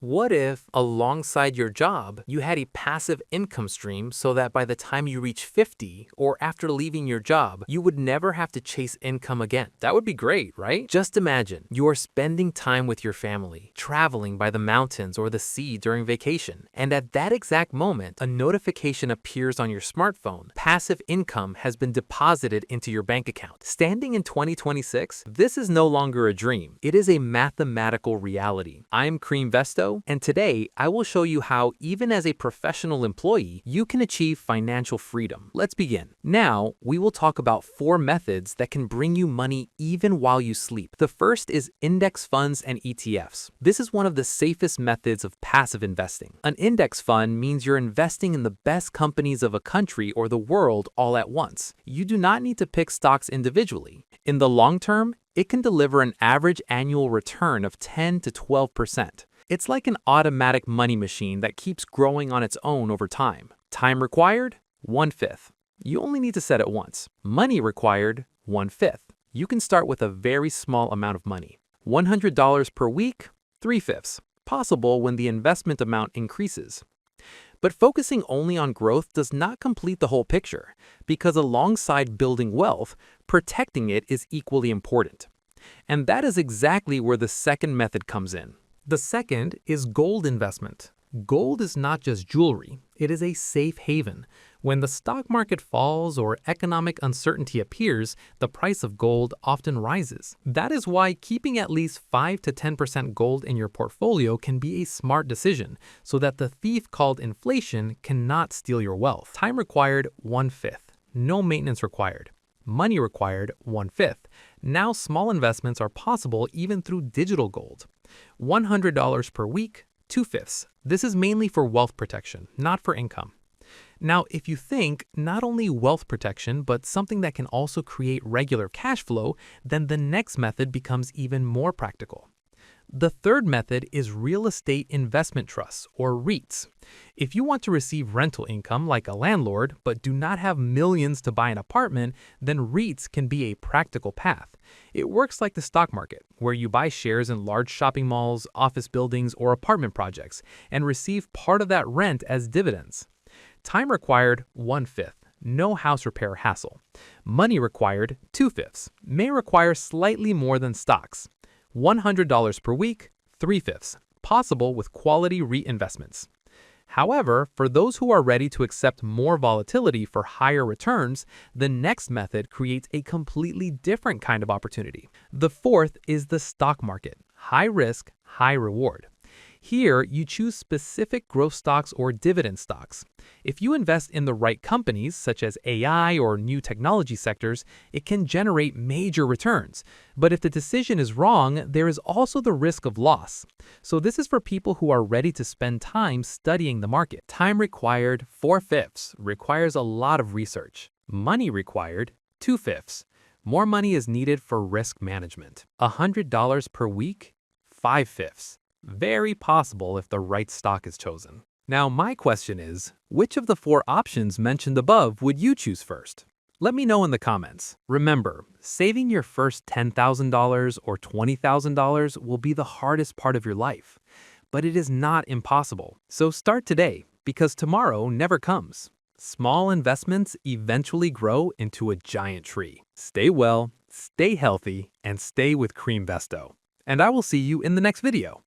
What if, alongside your job, you had a passive income stream so that by the time you reach 50 or after leaving your job, you would never have to chase income again? That would be great, right? Just imagine you are spending time with your family, traveling by the mountains or the sea during vacation, and at that exact moment, a notification appears on your smartphone. Passive income has been deposited into your bank account. Standing in 2026, this is no longer a dream. It is a mathematical reality. I'm Cream Vesto, and today I will show you how, even as a professional employee, you can achieve financial freedom. Let's begin. Now, we will talk about 4 methods that can bring you money even while you sleep. The first is index funds and ETFs. This is one of the safest methods of passive investing. An index fund means you're investing in the best companies of a country or the world all at once. You do not need to pick stocks individually. In the long term, it can deliver an average annual return of 10 to 12%. It's like an automatic money machine that keeps growing on its own over time. Time required, 1/5. You only need to set it once. Money required, 1/5. You can start with a very small amount of money. $100 per week, 3/5. Possible when the investment amount increases. But focusing only on growth does not complete the whole picture, because alongside building wealth, protecting it is equally important. And that is exactly where the second method comes in. The second is gold investment. Gold is not just jewelry, it is a safe haven. When the stock market falls or economic uncertainty appears, the price of gold often rises. That is why keeping at least 5 to 10% gold in your portfolio can be a smart decision, so that the thief called inflation cannot steal your wealth. Time required, 1/5. No maintenance required. Money required, 1/5. Now small investments are possible even through digital gold. $100 per week, 2/5. This is mainly for wealth protection, not for income. Now, if you think not only wealth protection, but something that can also create regular cash flow, then the next method becomes even more practical. The third method is real estate investment trusts, or REITs. If you want to receive rental income like a landlord, but do not have millions to buy an apartment, then REITs can be a practical path. It works like the stock market, where you buy shares in large shopping malls, office buildings, or apartment projects, and receive part of that rent as dividends. Time required, 1/5. No house repair hassle. Money required, 2/5. May require slightly more than stocks. $100 per week, 3/5. Possible with quality reinvestments. However, for those who are ready to accept more volatility for higher returns, the next method creates a completely different kind of opportunity. The fourth is the stock market. High risk, high reward. Here, you choose specific growth stocks or dividend stocks. If you invest in the right companies, such as AI or new technology sectors, it can generate major returns. But if the decision is wrong, there is also the risk of loss. So this is for people who are ready to spend time studying the market. Time required, 4/5, requires a lot of research. Money required, 2/5. More money is needed for risk management. $100 per week, 5/5. Very possible if the right stock is chosen. Now, my question is, which of the 4 options mentioned above would you choose first? Let me know in the comments. Remember, saving your first $10,000 or $20,000 will be the hardest part of your life. But it is not impossible. So start today, because tomorrow never comes. Small investments eventually grow into a giant tree. Stay well, stay healthy, and stay with Cream Vesto. And I will see you in the next video.